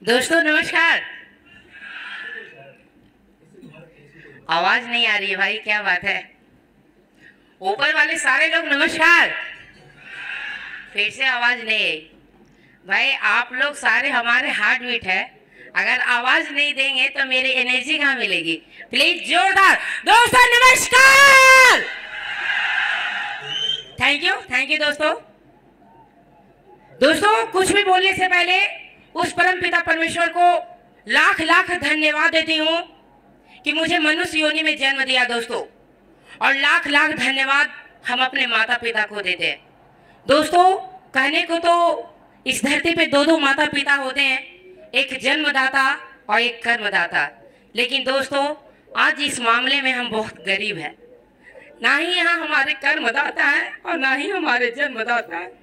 दोस्तों नमस्कार। आवाज नहीं आ रही है भाई, क्या बात है? ऊपर वाले सारे लोग नमस्कार। फिर से आवाज नहीं आई भाई। आप लोग सारे हमारे हार्ट बीट है। अगर आवाज नहीं देंगे तो मेरी एनर्जी कहाँ मिलेगी? प्लीज जोरदार। दोस्तों नमस्कार। थैंक यू दोस्तों। दोस्तों कुछ भी बोलने से पहले उस परम पिता परमेश्वर को लाख लाख धन्यवाद देती हूँ कि मुझे मनुष्य योनि में जन्म दिया दोस्तों। और लाख लाख धन्यवाद हम अपने माता पिता को देते हैं दोस्तों। कहने को तो इस धरती पे दो माता पिता होते हैं, एक जन्मदाता और एक कर्मदाता। लेकिन दोस्तों आज इस मामले में हम बहुत गरीब हैं। ना ही यहाँ हमारे कर्मदाता है और ना ही हमारे जन्मदाता है।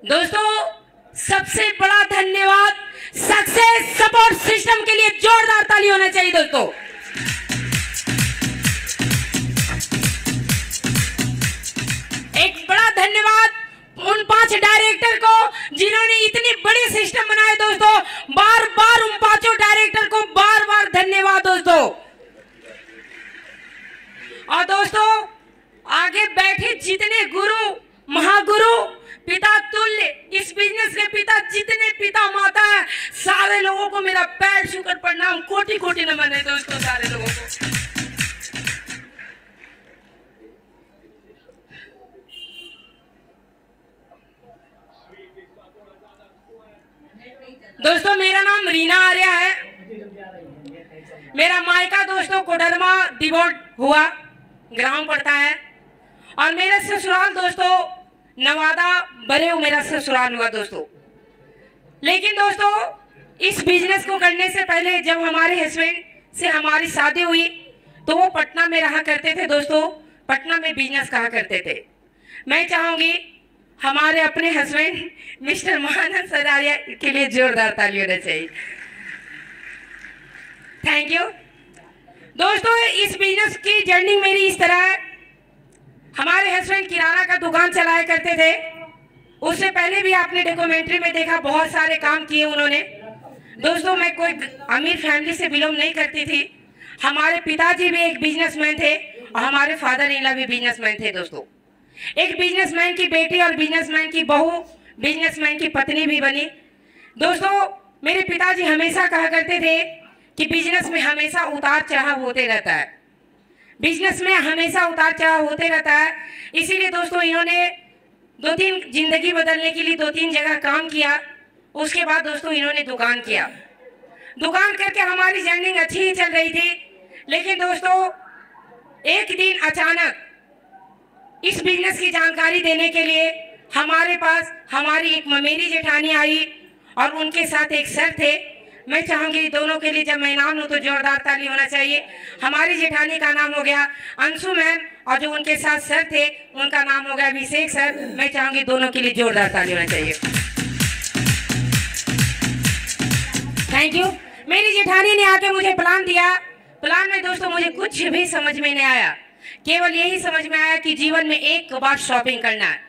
दोस्तों सबसे बड़ा धन्यवाद सक्सेस सपोर्ट सिस्टम के लिए जोरदार ताली होना चाहिए दोस्तों। एक बड़ा धन्यवाद उन 5 डायरेक्टर को जिन्होंने इतनी बड़ी सिस्टम बनाया दोस्तों। बार बार उन 5 डायरेक्टर को बार बार धन्यवाद दोस्तों। और दोस्तों आगे बैठे जितने गुरु महागुरु पिता तुल्य इस बिजनेस के पिता जितने पिता माता है, सारे लोगों को मेरा पैर छूकर प्रणाम, कोटि कोटि नमन है दोस्तों सारे लोगों को। दोस्तों मेरा नाम रीना आर्या है। मेरा मायका दोस्तों कोडरमा डिवोट हुआ ग्राम पड़ता है। और मेरा ससुराल दोस्तों नवादा बरेऊ मेरा ससुराल हुआ दोस्तों। लेकिन दोस्तों इस बिजनेस को करने से पहले जब हमारे हस्बैंड से हमारी शादी हुई तो वो पटना में रहा करते थे दोस्तों। पटना में बिजनेस कहा करते थे। मैं चाहूंगी हमारे अपने हस्बैंड मिस्टर महानंद सरारिया के लिए जोरदार ताली होना चाहिए। थैंक यू दोस्तों। इस बिजनेस की जर्नी मेरी इस तरह है। हमारे हस्बैंड किराना का दुकान चलाया करते थे। उससे पहले भी आपने डॉक्यूमेंट्री में देखा बहुत सारे काम किए उन्होंने दोस्तों। मैं कोई अमीर फैमिली से बिलोंग नहीं करती थी। हमारे पिताजी भी एक बिजनेसमैन थे और हमारे फादर इन लॉ भी बिजनेसमैन थे दोस्तों। एक बिजनेसमैन की बेटी और बिजनेसमैन की बहू बिजनेसमैन की पत्नी भी बनी दोस्तों। मेरे पिताजी हमेशा कहा करते थे कि बिजनेस में हमेशा उतार चढ़ाव होते रहता है। बिजनेस में हमेशा उतार चढ़ाव होते रहता है। इसीलिए दोस्तों इन्होंने 2-3 जिंदगी बदलने के लिए 2-3 जगह काम किया। उसके बाद दोस्तों इन्होंने दुकान किया। दुकान करके हमारी जर्नी अच्छी ही चल रही थी। लेकिन दोस्तों एक दिन अचानक इस बिजनेस की जानकारी देने के लिए हमारे पास हमारी एक ममेरी जेठानी आई और उनके साथ एक सर थे। मैं चाहूंगी दोनों के लिए जब मैं नाम लूं तो जोरदार ताली होना चाहिए। हमारी जेठानी का नाम हो गया अंशु मैम और जो उनके साथ सर थे उनका नाम हो गया अभिषेक सर। मैं चाहूंगी दोनों के लिए जोरदार ताली होना चाहिए। Thank you. मेरी जेठानी ने आके मुझे प्लान दिया। प्लान में दोस्तों मुझे कुछ भी समझ में नहीं आया। केवल यही समझ में आया कि जीवन में एक बार शॉपिंग करना है।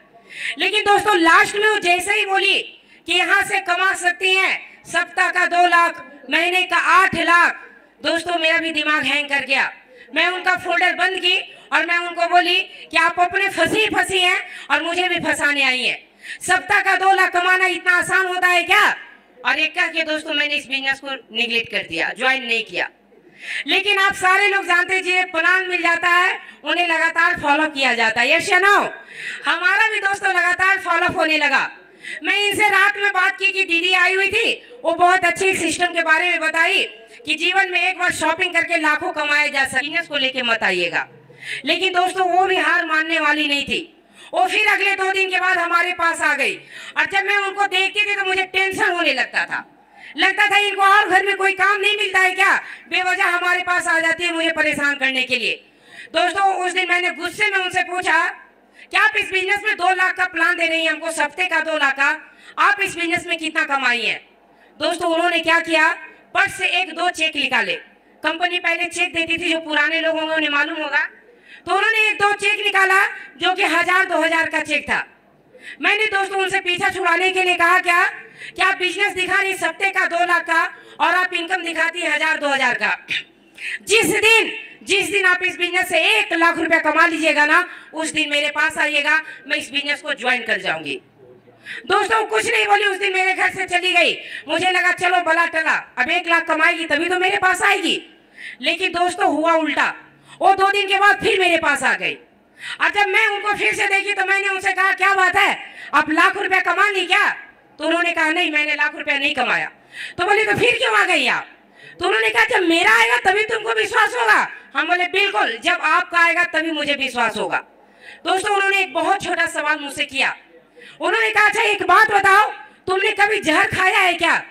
लेकिन दोस्तों लास्ट में वो जैसे ही बोली कि यहाँ से कमा सकती हैं सप्ताह का 2 लाख, महीने का 8 लाख, दोस्तों मेरा भी दिमाग हैंग कर गया। मैं उनका फोल्डर बंद की और मैं उनको बोली कि आप अपने फंसी हैं और मुझे भी फंसाने आई हैं। सप्ताह का 2 लाख कमाना इतना आसान होता है क्या? और एक कह के दोस्तों मैंने इस बिजनेस को निगलेक्ट कर दिया, ज्वाइन नहीं किया। लेकिन आप सारे लोग जानते हैं जिन्हें प्लान मिल जाता है उन्हें लगातार फॉलो किया जाता है। यस या नो? हमारा भी दोस्तों लगातार फॉलो होने लगा। मैं इनसे रात में बात की कि दीदी आई हुई थी, वो बहुत अच्छे सिस्टम के बारे में बताई कि जीवन में एक बार शॉपिंग करके लाखों कमाए जा सकते। बिजनेस को लेके मत आइएगा। लेकिन दोस्तों वो भी हार मानने वाली नहीं थी। वो फिर अगले 2 दिन के बाद हमारे पास आ गई और जब मैं उनको देखती थी तो मुझे टेंशन होने लगता था इनको और घर में कोई काम नहीं मिलता है क्या? बेवजह हमारे पास आ जाती है मुझे परेशान करने के लिए। दोस्तों उस दिन मैंने गुस्से में उनसे पूछा क्या आप इस बिजनेस में 2 लाख का प्लान दे रही हैं हमको, सप्ते का 2 लाख का, आप इस बिजनेस में कितना कमाई है? दोस्तों उन्होंने क्या किया, पर्स से 1-2 चेक निकाले, कंपनी पहले चेक देती थी, जो पुराने लोग होंगे उन्हें मालूम होगा। तो उन्होंने 1-2 चेक निकाला जो कि 1000-2000 का चेक था। मैंने दोस्तों उनसे पीछा छुड़ाने के लिए कहा क्या कि आप बिजनेस दिखा रही सप्ते का 2 लाख का और आप इनकम दिखाती है 1000-2000 का। जिस दिन आप इस बिजनेस से 1 लाख रुपया कमा लीजिएगा ना, उस दिन मेरे पास आइएगा, मैं इस बिजनेस को ज्वाइन कर जाऊंगी। दोस्तों कुछ नहीं बोली, उस दिन मेरे घर से चली गई। मुझे लगा चलो बला टला, अब 1 लाख कमाएगी तभी तो मेरे पास आएगी। लेकिन दोस्तों हुआ उल्टा। वो 2 दिन के बाद फिर मेरे पास आ गई और जब मैं उनको फिर से देखी तो मैंने उनसे कहा क्या बात है, आप लाख रुपया कमा ली क्या? तो उन्होंने कहा नहीं, मैंने लाख रुपया नहीं कमाया। तो बोली तो फिर क्यों आ गई आप? तो उन्होंने कहा जब मेरा आएगा तभी तुमको विश्वास होगा। हम बोले बिल्कुल, जब आपका आएगा तभी मुझे विश्वास होगा। दोस्तों उन्होंने एक बहुत छोटा सवाल मुझसे किया। उन्होंने कहा अच्छा एक बात बताओ, तुमने कभी जहर खाया है क्या?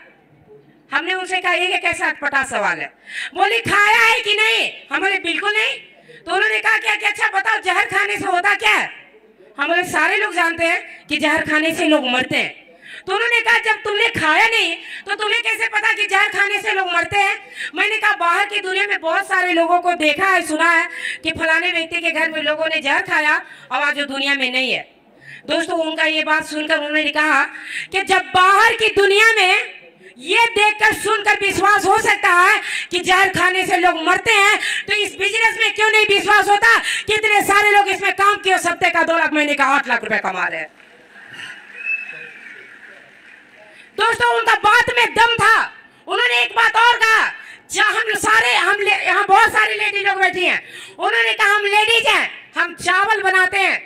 हमने उनसे कहा ये कैसा अटपटा सवाल है। बोली खाया है कि नहीं? हम बोले बिल्कुल नहीं। तो उन्होंने कहा क्या क्या अच्छा बताओ जहर खाने से होता क्या है? हम बोले सारे लोग जानते हैं कि जहर खाने से लोग मरते हैं। तो उन्होंने कहा जब तुमने खाया नहीं तो तुम्हें कैसे पता कि जहर खाने से लोग मरते हैं? मैंने कहा बाहर की दुनिया में बहुत सारे लोगों को देखा है, सुना है कि फलाने व्यक्ति के घर में लोगों ने जहर खाया और आज वो दुनिया में नहीं है। दोस्तों उनका ये बात सुनकर उन्होंने कहा कि जब बाहर की दुनिया में ये देखकर सुनकर विश्वास हो सकता है कि जहर खाने से लोग मरते हैं, तो इस बिजनेस में क्यों नहीं विश्वास होता कि इतने सारे लोग इसमें काम किए, सप्ते का 2 लाख, महीने का 8 लाख रुपए कमा रहे हैं। दोस्तों उनका बात में दम था। उन्होंने एक बात और कहा, यहाँ बहुत सारी लेडीज लोग बैठी हैं। उन्होंने कहा हम लेडीज हैं, हम चावल बनाते हैं,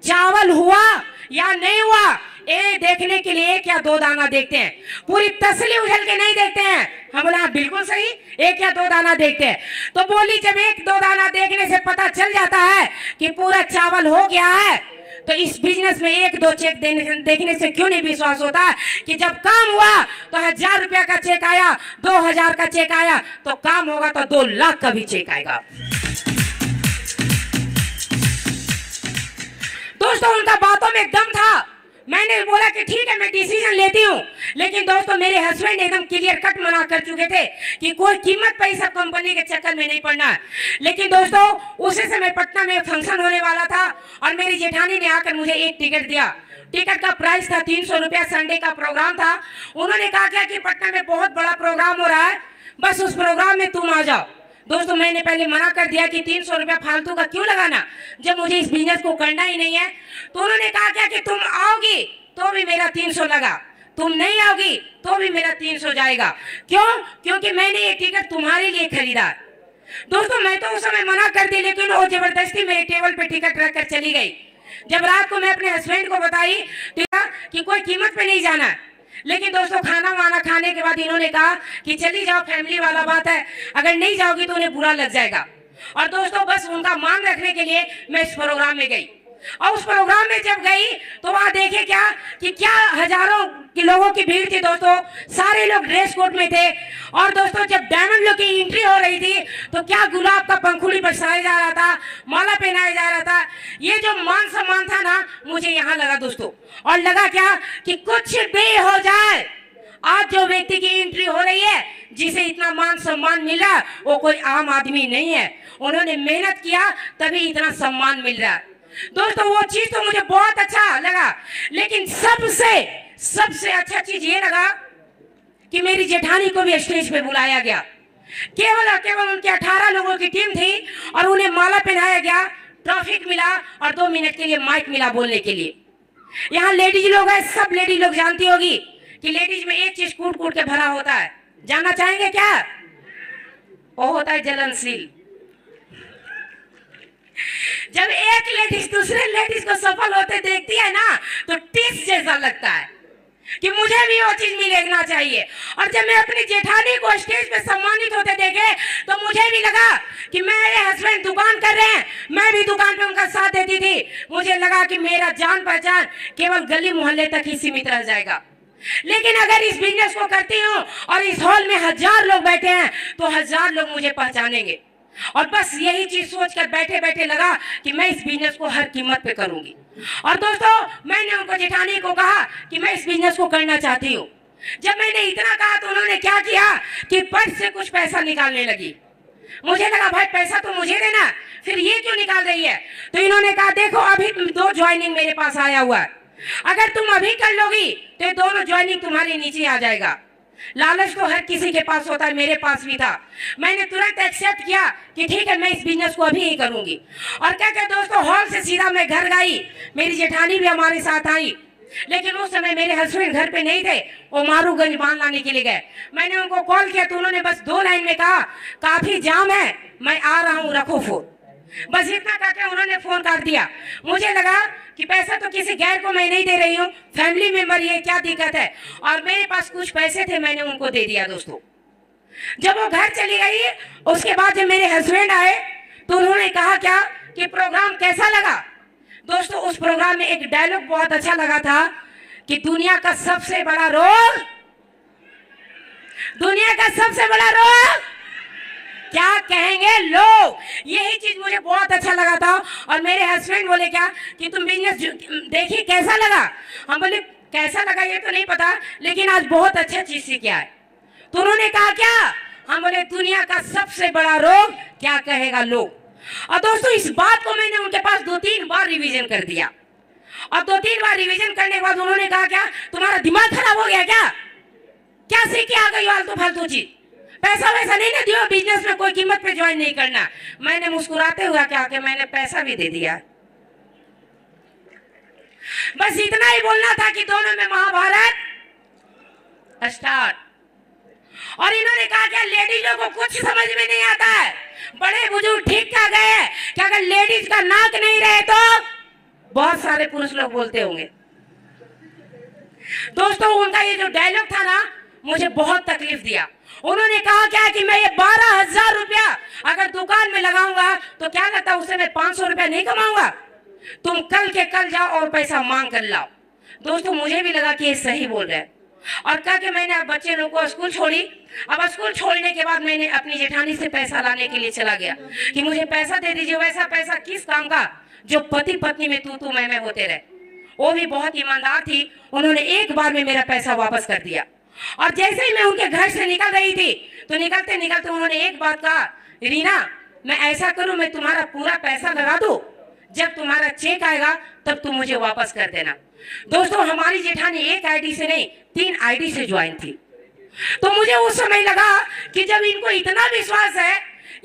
चावल हुआ या नहीं हुआ ये देखने के लिए 1 या 2 दाना देखते हैं, पूरी तसली उछल के नहीं देखते हैं। हम बोले हाँ बिल्कुल सही, 1 या 2 दाना देखते हैं। तो बोली जब 1-2 दाना देखने से पता चल जाता है कि पूरा चावल हो गया है, तो इस बिजनेस में 1-2 चेक देखने से क्यों नहीं विश्वास होता कि जब काम हुआ तो 1000 रुपया का चेक आया, 2000 का चेक आया, तो काम होगा तो 2 लाख का भी चेक आएगा। दोस्तों उनका बातों में दम था। मैंने बोला कि ठीक है मैं डिसीजन लेती हूँ, लेकिन दोस्तों मेरे हस्बैंड एकदम क्लियर कट मना कर चुके थे कि कोई कीमत पैसा कंपनी के चक्कर में नहीं पड़ना है। लेकिन दोस्तों उसी समय पटना में फंक्शन होने वाला था और मेरी जेठानी ने आकर मुझे एक टिकट दिया। टिकट का प्राइस था 300 रुपया, संडे का प्रोग्राम था। उन्होंने कहा क्या कि पटना में बहुत बड़ा प्रोग्राम हो रहा है, बस उस प्रोग्राम में तुम आ जाओ। दोस्तों मैंने पहले मना कर दिया कि 300 रुपया फालतू का क्यों लगाना जब मुझे इस बिजनेस को करना ही नहीं है। तो उन्होंने कहा क्या कि तुम आओगी तो भी मेरा 300 लगा, तुम नहीं आओगी तो भी मेरा 300 जाएगा। क्यों? क्योंकि मैंने ये टिकट तुम्हारे लिए खरीदा। दोस्तों मैं तो उस समय मना कर दी, लेकिन वो जबरदस्ती मेरे टेबल पे टिकट रख कर चली गई। जब रात को मैं अपने हस्बैंड को बताई कि कोई कीमत पे नहीं जाना है, लेकिन दोस्तों खाना वाना खाने के बाद इन्होंने कहा कि चली जाओ, फैमिली वाला बात है, अगर नहीं जाओगी तो उन्हें बुरा लग जाएगा। और दोस्तों बस उनका मान रखने के लिए मैं इस प्रोग्राम में गई। और उस प्रोग्राम में जब गई तो वहां देखे क्या हजारों की लोगों की भीड़ थी। दोस्तों सारे लोग ड्रेस कोड में थे। और दोस्तों जब डायमंड लोग की एंट्री हो रही थी तो क्या गुलाब का पंखुड़ी बरसाया जा रहा था, माला पहनाया जा रहा था। ये जो मान सम्मान था ना, मुझे यहाँ लगा दोस्तों। और लगा क्या कि कुछ भी हो जाए, आज जो व्यक्ति की एंट्री हो रही है, जिसे इतना मान सम्मान मिला, वो कोई आम आदमी नहीं है। उन्होंने मेहनत किया तभी इतना सम्मान मिल रहा है। दोस्तों वो चीज तो मुझे बहुत अच्छा लगा, लेकिन सबसे अच्छा चीज ये लगा कि मेरी जेठानी को भी स्टेज पे बुलाया गया। केवल और केवल उनके 18 लोगों की टीम थी और उन्हें माला पहनाया गया, ट्रॉफिक मिला और 2 मिनट के लिए माइक मिला बोलने के लिए। यहाँ लेडीज लोग हैं, सब लेडीज लोग जानती होगी कि लेडीज में एक चीज कूट कूट के भरा होता है। जानना चाहेंगे क्या? वो होता है जलनशील। जब एक लेडीज दूसरे लेडीज को सफल होते देखती है ना, तो टिस जैसा लगता है कि मुझे भी वो चीज मिलना चाहिए। और जब मैं अपनी जेठानी को स्टेज पे सम्मानित होते देखे तो मुझे भी लगा कि मेरे हस्बैंड दुकान कर रहे हैं, मैं भी दुकान पे उनका साथ देती थी। मुझे लगा कि मेरा जान पहचान केवल गली मोहल्ले तक ही सीमित रह जाएगा, लेकिन अगर इस बिजनेस को करती हूँ और इस हॉल में 1000 लोग बैठे हैं तो 1000 लोग मुझे पहचानेंगे। और बस यही चीज सोचकर बैठे बैठे लगा कि मैं इस बिजनेस को हर कीमत पे करूंगी। और दोस्तों मैंने उनको जेठानी को कहा कि मैं इस बिजनेस को करना चाहती हूँ। जब मैंने इतना कहा तो उन्होंने क्या किया कि पर्स से कुछ पैसा निकालने लगी। मुझे लगा भाई पैसा तो मुझे देना, फिर ये क्यों निकाल रही है। तो इन्होंने कहा देखो अभी 2 ज्वाइनिंग मेरे पास आया हुआ है, अगर तुम अभी कर लोगी तो ये दोनों ज्वाइनिंग तुम्हारे नीचे आ जाएगा। लालच तो हर किसी के पास होता है, मेरे पास भी था। मैंने तुरंत एक्सेप्ट किया कि ठीक है मैं इस बिजनेस को अभी ही करूंगी। और क्या क्या दोस्तों, हॉल से सीधा मैं घर गई, मेरी जेठानी भी हमारे साथ आई, लेकिन उस समय मेरे हस्बैंड घर पे नहीं थे, वो मारूगंज माल लाने के लिए गए। मैंने उनको कॉल किया तो उन्होंने बस 2 लाइन में कहा काफी जाम है, मैं आ रहा हूँ, रखो फोन। बस इतना कहकर उन्होंने फोन काट दिया। मुझे लगा कि पैसा तो किसी गैर को मैं नहीं दे रही हूँ, फैमिली मेंबर, ये क्या दिक्कत है। और मेरे पास कुछ पैसे थे, मैंने उनको दे दिया दोस्तों। जब वो घर चली गई, उसके बाद जब मेरे हस्बैंड आए तो उन्होंने कहा क्या कि प्रोग्राम कैसा लगा। दोस्तों उस प्रोग्राम में एक डायलॉग बहुत अच्छा लगा था कि दुनिया का सबसे बड़ा रोग, दुनिया का सबसे बड़ा रोग क्या कहेंगे लोग। यही चीज मुझे बहुत अच्छा लगा था। और मेरे हस्बैंड बोले क्या कि तुम बिजनेस देखिए कैसा लगा। हम बोले कैसा लगा ये तो नहीं पता, लेकिन आज बहुत अच्छा चीज सीखा है। तो उन्होंने कहा क्या, हम बोले दुनिया का सबसे बड़ा रोग क्या कहेगा लोग। और दोस्तों इस बात को मैंने उनके पास 2-3 बार रिवीजन कर दिया। और 2-3 बार रिवीजन करने के बाद उन्होंने कहा क्या तुम्हारा दिमाग खराब हो गया क्या सीख के आ गई फालतू फालतू चीज, पैसा वैसा नहीं ना दियो, बिजनेस में कोई कीमत पे ज्वाइन नहीं करना। मैंने मुस्कुराते हुए क्या कि मैंने पैसा भी दे दिया। बस इतना ही बोलना था कि दोनों में महाभारत स्टार्ट। और इन्होंने कहा क्या लेडीजों को कुछ समझ में नहीं आता है, बड़े बुजुर्ग ठीक कह गए कि अगर लेडीज का नाक नहीं रहे तो बहुत सारे पुरुष लोग बोलते होंगे। दोस्तों उनका ये जो डायलॉग था ना मुझे बहुत तकलीफ दिया। उन्होंने कहा क्या कि मैं ये 12,000 रुपया अगर दुकान में लगाऊंगा तो क्या लगता उससे मैं 500 रुपया नहीं कमाऊंगा, तुम कल के कल जाओ और पैसा मांग कर लाओ। दोस्तों मुझे भी लगा कि ये सही बोल रहे हैं। और कहा कि मैंने अब बच्चे लोग को स्कूल छोड़ी। अब स्कूल छोड़ने के बाद मैंने अपनी जेठानी से पैसा लाने के लिए चला गया कि मुझे पैसा दे दीजिए। वैसा पैसा किस काम का जो पति पत्नी में तू मैं होते रहे। वो भी बहुत ईमानदार थी, उन्होंने एक बार में मेरा पैसा वापस कर दिया। और जैसे ही मैं उनके घर से निकल रही थी तो निकलते निकलते उन्होंने एक बात कहा, रीना मैं ऐसा करूं मैं तुम्हारा पूरा पैसा लगा दूं, जब तुम्हारा चेक आएगा तब तुम मुझे वापस कर देना। दोस्तों हमारी जेठानी एक आईडी से नहीं 3 आईडी से ज्वाइन थी। तो मुझे उस समय लगा कि जब इनको इतना विश्वास है,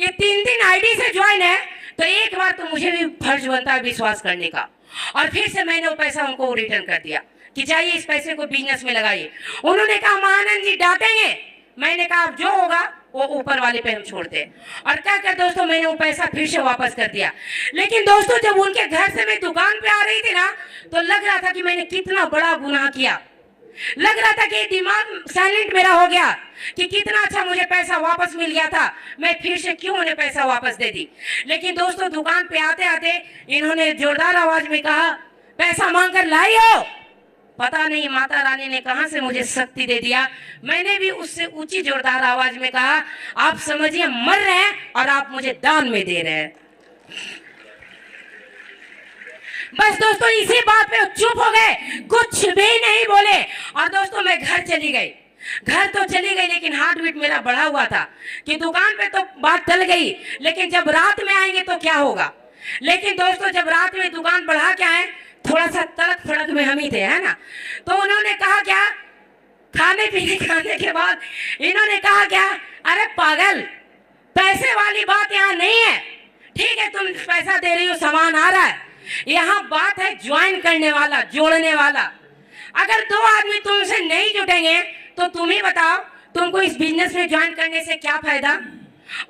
ये 3 आईडी से ज्वाइन है, तो एक बार तो मुझे भी फर्ज बनता है विश्वास करने का। और फिर से मैंने वो पैसा उनको रिटर्न कर दिया कि जाइए इस पैसे को बिजनेस में लगाइए। उन्होंने कहा महानंद जी डांटेंगे। मैंने कहा जो होगा वो ऊपर वाले पे हम छोड़ते हैं। और क्या कर दोस्तों मैंने वो पैसा फिर से वापस कर दिया। लेकिन दोस्तों जब उनके घर से मैं दुकान पे आ रही थी ना तो लग रहा था कि मैंने कितना बड़ा गुनाह किया। लग रहा था कि दिमाग साइलेंट मेरा हो गया कि कितना अच्छा मुझे पैसा वापस मिल गया था, मैं फिर से क्यों उन्हें पैसा वापस दे दी। लेकिन दोस्तों दुकान पे आते आते इन्होंने जोरदार आवाज में कहा पैसा मांग कर लाई हो। पता नहीं माता रानी ने कहां से मुझे शक्ति दे दिया। मैंने भी उससे ऊंची जोरदार आवाज में कहा आप समझिए मर रहे हैं और आप मुझे दान में दे रहे हैं। बस दोस्तों इसी बात पे चुप हो गए, कुछ भी नहीं बोले। और दोस्तों मैं घर चली गई। घर तो चली गई लेकिन हार्ट बीट मेरा बढ़ा हुआ था कि दुकान पे तो बात टल गई, लेकिन जब रात में आएंगे तो क्या होगा। लेकिन दोस्तों जब रात में दुकान बढ़ा के आए थोड़ा सा तड़क फड़क में हम ही थे, है ना। तो उन्होंने कहा क्या खाने पीने खाने के बाद इन्होंने कहा क्या अरे पागल पैसे वाली बात यहाँ नहीं है। ठीक है तुम पैसा दे रही हो सामान आ रहा है, यहाँ बात है ज्वाइन करने वाला जोड़ने वाला। अगर 2 आदमी तुमसे नहीं जुटेंगे तो तुम ही बताओ तुमको इस बिजनेस में ज्वाइन करने से क्या फायदा।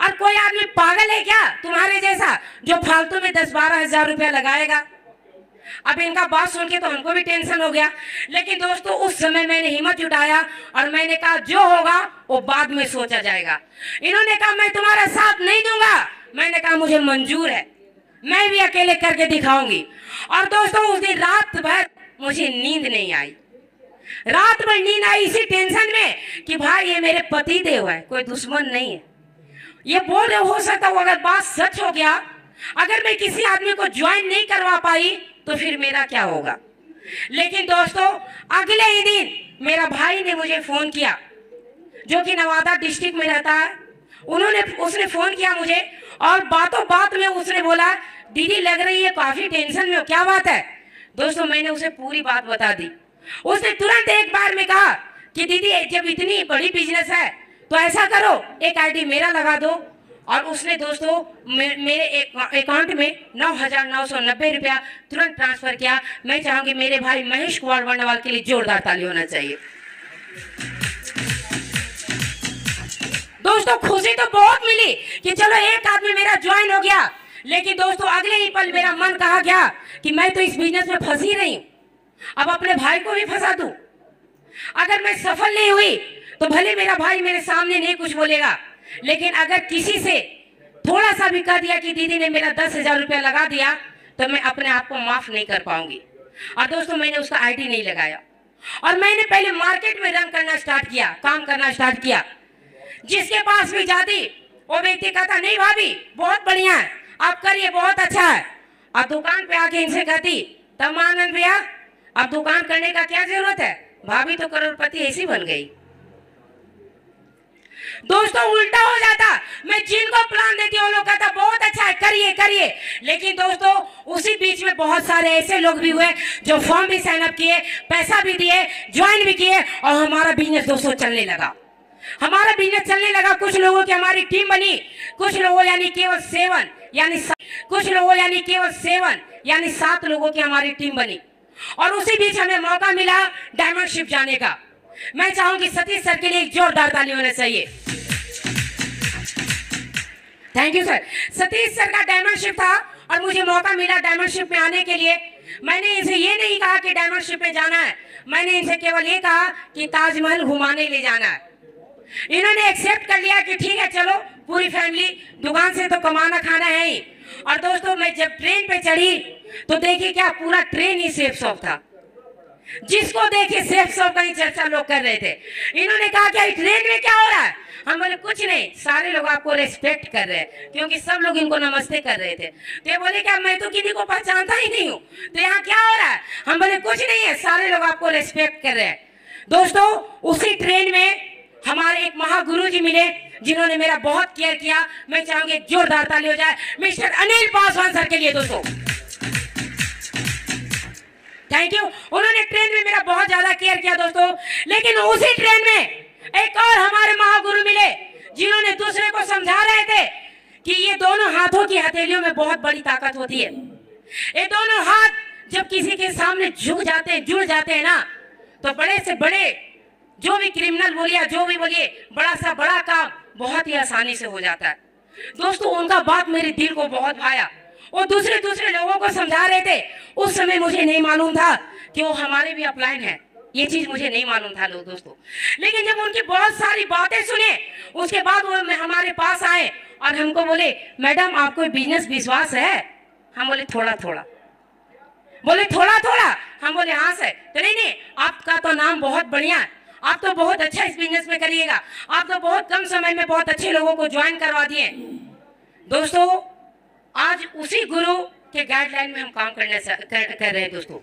और कोई आदमी पागल है क्या तुम्हारे जैसा जो फालतू में 10-12 हजार रुपया लगाएगा। अब इनका बात सुन के तो हमको भी टेंशन हो गया। लेकिन दोस्तों उस समय मैंने हिम्मत जुटाया और मैंने कहा जो होगा वो बाद में सोचा जाएगा। इन्होंने कहा मैं तुम्हारा साथ नहीं दूंगा। मैंने कहा मुझे मंजूर है, मैं भी अकेले करके दिखाऊंगी। और दोस्तों उस दिन रात भर मुझे नींद नहीं आई। रात भर नींद आई इसी टेंशन में कि भाई ये मेरे पति देव है, कोई दुश्मन नहीं है। ये बोल रहे हो सकता हो अगर बात सच हो गया, अगर मैं किसी आदमी को ज्वाइन नहीं करवा पाई तो फिर मेरा क्या होगा। लेकिन दोस्तों अगले ही दिन मेरा भाई ने मुझे फोन किया जो कि नवादा डिस्ट्रिक्ट में रहता है। उसने फोन किया मुझे और बातों बात में उसने बोला दीदी लग रही है काफी टेंशन में हो, क्या बात है। दोस्तों मैंने उसे पूरी बात बता दी। उसने तुरंत एक बार में कहा कि दीदी जब इतनी बड़ी बिजनेस है तो ऐसा करो एक आईडी मेरा लगा दो। और उसने दोस्तों मेरे अकाउंट में 9,990 रुपया तुरंत ट्रांसफर किया। मैं चाहूंगी मेरे भाई महेश कुमार वर्णवाल के लिए जोरदार ताली होना चाहिए। दोस्तों खुशी तो बहुत मिली कि चलो एक आदमी मेरा ज्वाइन हो गया, लेकिन दोस्तों अगले ही पल मेरा मन कहा गया कि मैं तो इस बिजनेस में फंसी रही हूं, अब अपने भाई को भी फंसा दूं। अगर मैं सफल नहीं हुई तो भले मेरा भाई मेरे सामने नहीं कुछ बोलेगा, लेकिन अगर किसी से थोड़ा सा भी कह दिया कि दीदी ने मेरा 10,000 रुपया लगा दिया तो मैं अपने आप को माफ नहीं कर पाऊंगी। और दोस्तों मैंने उसका आईडी नहीं लगाया और मैंने पहले मार्केट में रन करना स्टार्ट किया, काम करना स्टार्ट किया। जिसके पास भी जाती वो व्यक्ति कहता नहीं भाभी बहुत बढ़िया है, आप करिए बहुत अच्छा है। और दुकान पे आके इनसे कहती तब आनंद भैया अब दुकान करने का क्या जरूरत है, भाभी तो करोड़पति ऐसी बन गई। दोस्तों उल्टा हो जाता, मैं जिनको प्लान देती हूँ लोग कहता बहुत अच्छा है करिए करिए। लेकिन दोस्तों उसी बीच में बहुत सारे ऐसे लोग भी हुए जो फॉर्म भी साइन अप किए, पैसा भी दिए, ज्वाइन भी किए और हमारा बिजनेस दोस्तों चलने लगा। हमारा बिजनेस चलने लगा। कुछ लोगों की हमारी टीम बनी, कुछ लोगों यानी केवल 7 लोगों की हमारी टीम बनी। और उसी बीच हमें मौका मिला डायमंड शिप जाने का। मैं चाहूंगी सतीश सर के लिए एक जोरदार ताली होना चाहिए। Thank you sir. Satish sir का डायमंड शिप था और मुझे मौका मिला डायमंड शिप में आने के लिए। मैंने इनसे ये नहीं कहा कि डायमंड शिप में जाना है, मैंने इनसे केवल ये कहा कि ताजमहल घुमाने ले जाना है। इन्होंने एक्सेप्ट कर लिया कि ठीक है चलो पूरी फैमिली, दुकान से तो कमाना खाना है ही। और दोस्तों मैं जब ट्रेन पे चढ़ी तो देखिए क्या पूरा ट्रेन ही सेफ शॉप था। जिसको देखे सेफ शॉप का ही चर्चा लोग कर रहे थे। इन्होंने कहा क्या ट्रेन में क्या हो रहा है, हम बोले कुछ नहीं, सारे लोग आपको रेस्पेक्ट कर रहे हैं क्योंकि सब लोग इनको नमस्ते कर रहे थे। तो ये बोले क्या मैं तो किसी को पहचानता ही नहीं हूँ, तो यहाँ क्या हो रहा है, हम बोले कुछ नहीं है, सारे लोग आपको रेस्पेक्ट कर रहे हैं। दोस्तों उसी ट्रेन में हमारे एक महागुरु जी मिले जिन्होंने मेरा बहुत केयर किया। मैं चाहूंगी जोरदार ताली हो जाए मिस्टर अनिल पासवान सर के लिए। दोस्तों थैंक यू, उन्होंने ट्रेन में मेरा बहुत ज्यादा केयर किया दोस्तों। लेकिन उसी ट्रेन में एक और हमारे महागुरु मिले जिन्होंने दूसरे को समझा रहे थे कि ये दोनों हाथों की हथेलियों में बहुत बड़ी ताकत होती है। ये दोनों हाथ जब किसी के सामने जुड़ जाते हैं ना तो बड़े से बड़े जो भी क्रिमिनल बोलिए, जो भी बोलिए, बड़ा सा बड़ा काम बहुत ही आसानी से हो जाता है। दोस्तों उनका बात मेरे दिल को बहुत भाया। वो दूसरे लोगों को समझा रहे थे। उस समय मुझे नहीं मालूम था कि वो हमारे भी अपलाइन है, ये चीज मुझे नहीं मालूम था लोग दोस्तों। लेकिन जब उनकी बहुत सारी बातें सुने उसके बाद वो हमारे पास आए और हमको बोले मैडम आपको बिजनेस विश्वास है, हम बोले थोड़ा थोड़ा। बोले थोड़ा थोड़ा, हम बोले हाँ सर। तो नहीं आपका तो नाम बहुत बढ़िया है, आप तो बहुत अच्छा इस बिजनेस में करिएगा, आप तो बहुत कम समय में बहुत अच्छे लोगों को ज्वाइन करवा दिए। दोस्तों आज उसी गुरु के गाइडलाइन में हम काम कर रहे हैं दोस्तों।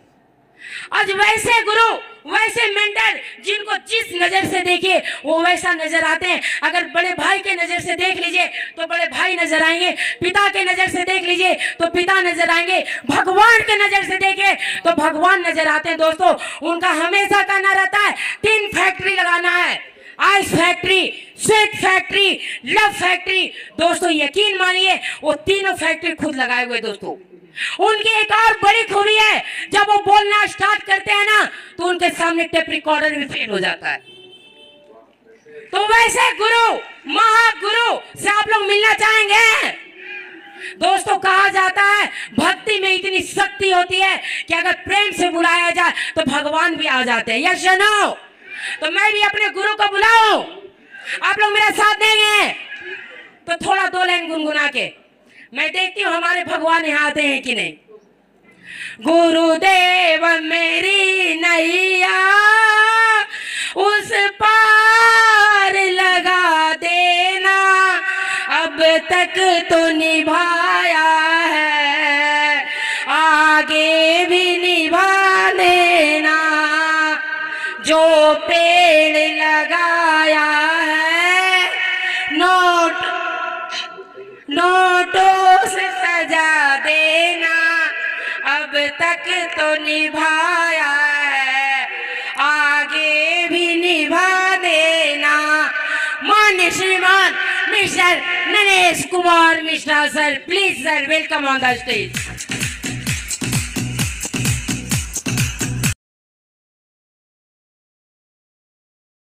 आज वैसे गुरु, वैसे मेंटर जिनको जिस नजर से देखिए वो वैसा नजर आते हैं। अगर बड़े भाई के नजर से देख लीजिए तो बड़े भाई नजर आएंगे, पिता के नजर से देख लीजिए तो पिता नजर आएंगे, भगवान के नजर से देखे तो भगवान नजर आते हैं। दोस्तों उनका हमेशा कहना रहता है 3 फैक्ट्री लगाना है, ice factory, sweet factory, love factory. दोस्तों यकीन मानिए वो तीनों फैक्ट्री खुद लगाए हुए। दोस्तों उनकी एक और बड़ी खूबी है, जब वो बोलना स्टार्ट करते हैं ना तो उनके सामने टेप रिकॉर्डर भी फेल हो जाता है। तो वैसे गुरु, महागुरु से आप लोग मिलना चाहेंगे? दोस्तों कहा जाता है भक्ति में इतनी शक्ति होती है कि अगर प्रेम से बुलाया जाए तो भगवान भी आ जाते हैं। यस और नो? तो मैं भी अपने गुरु को बुलाऊं, आप लोग मेरा साथ देंगे? तो थोड़ा 2 लाइन गुनगुना के मैं देखती हूँ हमारे भगवान यहाँ आते हैं कि नहीं। गुरुदेव मेरी नैया उस पार लगा देना, अब तक तो निभाया है आगे भी निभा देना, जो पेड़ लगाया है नोट तक तो निभाया है, आगे भी निभा देना। माननीय श्रीमान mister Naresh Kumar Mishra sir, please sir, welcome on the stage.